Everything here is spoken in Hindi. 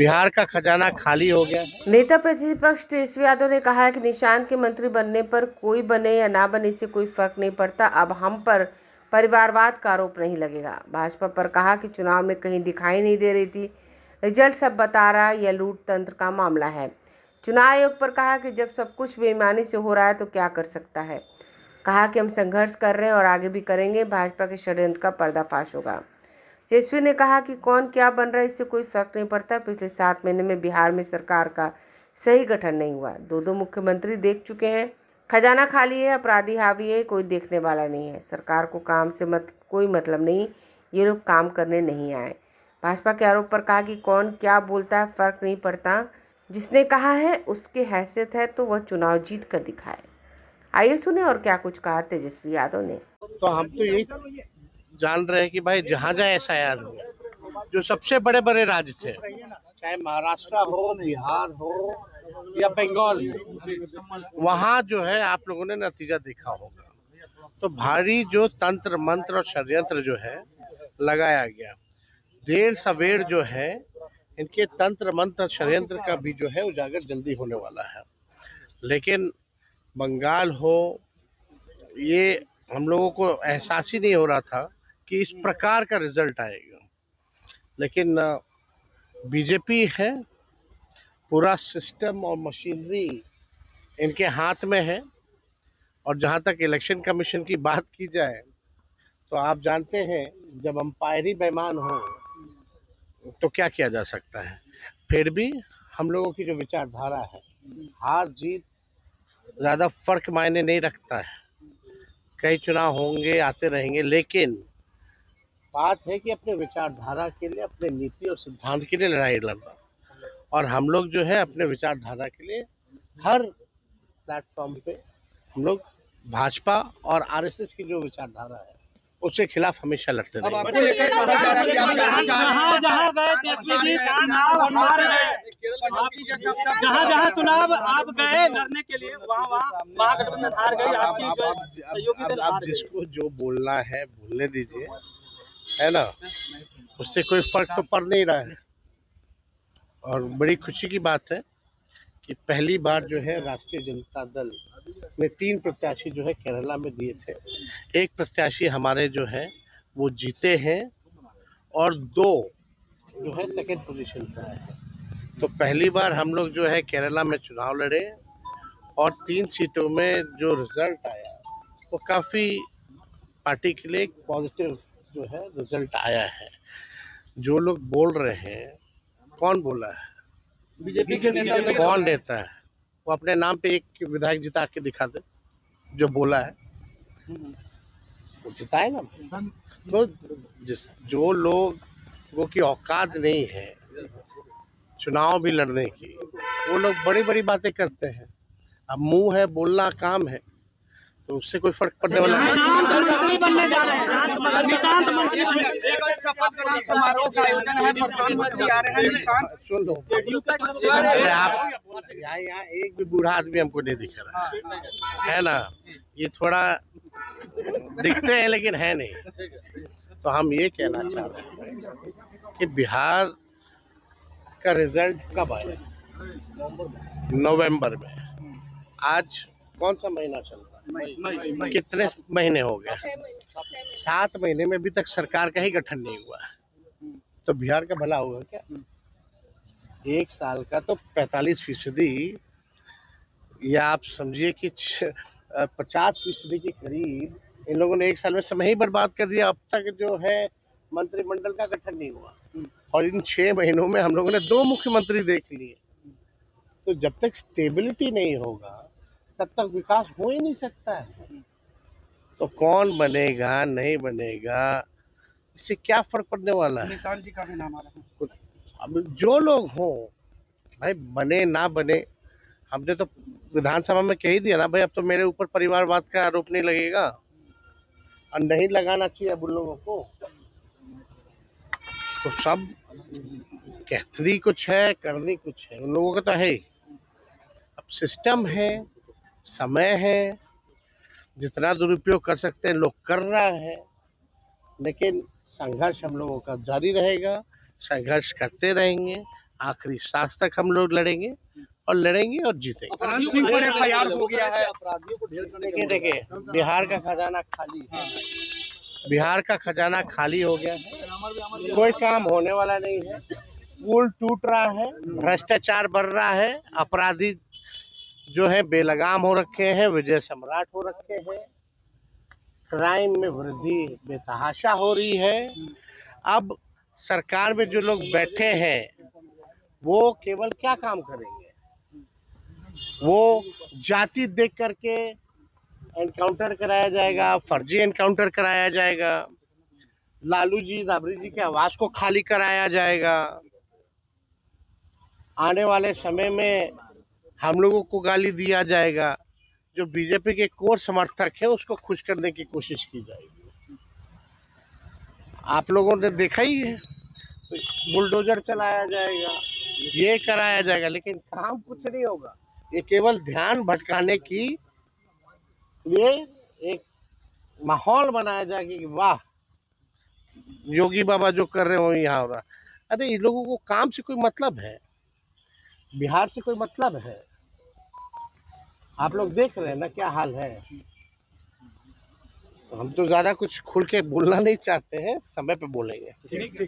बिहार का खजाना खाली हो गया है। नेता प्रतिपक्ष तेजस्वी यादव ने कहा है कि निशांत के मंत्री बनने पर कोई बने या ना बने इससे कोई फर्क नहीं पड़ता। अब हम पर परिवारवाद का आरोप नहीं लगेगा। भाजपा पर कहा कि चुनाव में कहीं दिखाई नहीं दे रही थी, रिजल्ट सब बता रहा, यह लूट तंत्र का मामला है। चुनाव आयोग पर कहा कि जब सब कुछ बेईमानी से हो रहा है तो क्या कर सकता है। कहा कि हम संघर्ष कर रहे हैं और आगे भी करेंगे। भाजपा के षड्यंत्र का पर्दाफाश होगा। तेजस्वी ने कहा कि कौन क्या बन रहा है इससे कोई फर्क नहीं पड़ता। पिछले 7 महीने में बिहार में सरकार का सही गठन नहीं हुआ। दो मुख्यमंत्री देख चुके हैं। खजाना खाली है, अपराधी हावी है, कोई देखने वाला नहीं है। सरकार को काम से कोई मतलब नहीं, ये लोग काम करने नहीं आए। भाजपा के आरोप पर कहा कि कौन क्या बोलता है फर्क नहीं पड़ता। जिसने कहा है उसके हैसियत है तो वह चुनाव जीत कर दिखाए। आइए सुने और क्या कुछ कहा तेजस्वी यादव ने। तो हम तो यही जान रहे हैं कि भाई जहाँ जहाँ SIR हो, जो सबसे बड़े बड़े राज्य थे, चाहे महाराष्ट्र हो, बिहार हो या बंगाल हो, वहाँ जो है आप लोगों ने नतीजा देखा होगा। तो भारी जो तंत्र मंत्र और षड्यंत्र जो है लगाया गया, देर सवेर जो है इनके तंत्र मंत्र षड्यंत्र का भी जो है उजागर जल्दी होने वाला है। लेकिन बंगाल हो, ये हम लोगों को एहसास ही नहीं हो रहा था कि इस प्रकार का रिजल्ट आएगा। लेकिन बीजेपी है, पूरा सिस्टम और मशीनरी इनके हाथ में है। और जहां तक इलेक्शन कमीशन की बात की जाए तो आप जानते हैं जब अंपायर ही बेईमान हो तो क्या किया जा सकता है। फिर भी हम लोगों की जो विचारधारा है, हार जीत ज़्यादा फर्क मायने नहीं रखता है। कई चुनाव होंगे, आते रहेंगे, लेकिन बात है कि अपने विचारधारा के लिए, अपने नीति और सिद्धांत के लिए लड़ाई लड़ना। और हम लोग जो है अपने विचारधारा के लिए हर प्लेटफॉर्म पे हम लोग भाजपा और RSS की जो विचारधारा है उसके खिलाफ हमेशा लड़ते अब रहेंगे। आपको लेकर कहा जा रहा है कि आप जहाँ गए तेजस्वी जी चुनाव हार गए, जहाँ चुनाव आप गए लड़ने के लिए वहाँ महागठबंधन हार गई, आपकी जो सहयोगी दल हार गए। जिसको जो बोलना है बोलने दीजिए, है ना, उससे कोई फर्क तो पड़ नहीं रहा है। और बड़ी खुशी की बात है कि पहली बार जो है राष्ट्रीय जनता दल ने 3 प्रत्याशी जो है केरला में दिए थे। एक प्रत्याशी हमारे जो है वो जीते हैं और 2 जो है सेकंड पोजीशन पर आए हैं। तो पहली बार हम लोग जो है केरला में चुनाव लड़े और 3 सीटों में जो रिजल्ट आया वो काफ़ी पार्टी के लिए एक पॉजिटिव जो है रिजल्ट आया है। जो लोग बोल रहे हैं, कौन बोला है? बीजेपी के नेता कौन नेता है? वो अपने नाम पे एक विधायक जिता के दिखा दे जो बोला है, वो जिताए ना। तो जो लोगों की औकात नहीं है चुनाव भी लड़ने की, वो लोग बड़ी बड़ी बातें करते हैं। अब मुंह है, बोलना काम है, तो उससे कोई फर्क पड़ने वाला नहीं। शपथ ग्रहण समारोह का आयोजन है, प्रधानमंत्री आ रहे हैं। सुन लो, अरे आप यहाँ एक भी बूढ़ा आदमी हमको नहीं दिख रहा है ना। ये थोड़ा दिखते हैं लेकिन है नहीं। तो हम ये कहना चाह रहे हैं कि बिहार का रिजल्ट कब आया? नवंबर में। आज कौन सा महीना चल रहा है? कितने महीने हो गए? 7 महीने में अभी तक सरकार का ही गठन नहीं हुआ है। तो बिहार का भला होगा क्या? 1 साल का तो 45% या आप समझिए कि 50% के करीब इन लोगों ने 1 साल में समय ही बर्बाद कर दिया। अब तक जो है मंत्रिमंडल का गठन नहीं हुआ और इन 6 महीनों में हम लोगों ने 2 मुख्यमंत्री देख लिए। तो जब तक स्टेबिलिटी नहीं होगा तब तक विकास हो ही नहीं सकता है। तो कौन बनेगा नहीं बनेगा इससे क्या फर्क पड़ने वाला है? निशांत जी का भी नाम आ रहा है। अब जो लोग हों, भाई बने ना बने, हमने तो विधानसभा में कह ही दिया ना भाई, अब तो मेरे ऊपर परिवारवाद का आरोप नहीं लगेगा और नहीं लगाना चाहिए अब उन लोगों को। तो सब कहती कुछ है, करनी कुछ है, उन लोगों का तो है ही। अब सिस्टम है, समय है, जितना दुरुपयोग कर सकते हैं लोग कर रहा है, लेकिन संघर्ष हम लोगों का जारी रहेगा, संघर्ष करते रहेंगे। आखिरी सांस तक हम लोग लड़ेंगे और जीतेंगे। अनंत सिंह पर FIR हो गया है। देखिए बिहार का खजाना खाली है, बिहार का खजाना खाली हो गया है, कोई काम होने वाला नहीं है, पुल टूट रहा है, भ्रष्टाचार बढ़ रहा है, अपराधी जो है बेलगाम हो रखे हैं, विजय सम्राट हो रखे हैं, क्राइम में वृद्धि बेतहाशा हो रही है। अब सरकार में जो लोग बैठे हैं वो केवल क्या काम करेंगे, वो जाति देख करके एनकाउंटर कराया जाएगा, फर्जी एनकाउंटर कराया जाएगा, लालू जी राबड़ी जी के आवास को खाली कराया जाएगा, आने वाले समय में हम लोगों को गाली दिया जाएगा, जो बीजेपी के कोर समर्थक है उसको खुश करने की कोशिश की जाएगी। आप लोगों ने देखा ही है, बुलडोजर चलाया जाएगा, ये कराया जाएगा, लेकिन काम कुछ नहीं होगा। ये केवल ध्यान भटकाने की लिए एक माहौल बनाया जाएगा कि वाह योगी बाबा जो कर रहे हो यहाँ हो रहा। अरे इन लोगों को काम से कोई मतलब है, बिहार से कोई मतलब है? आप लोग देख रहे हैं ना क्या हाल है। हम तो ज्यादा कुछ खुल के बोलना नहीं चाहते हैं, समय पे बोलेंगे।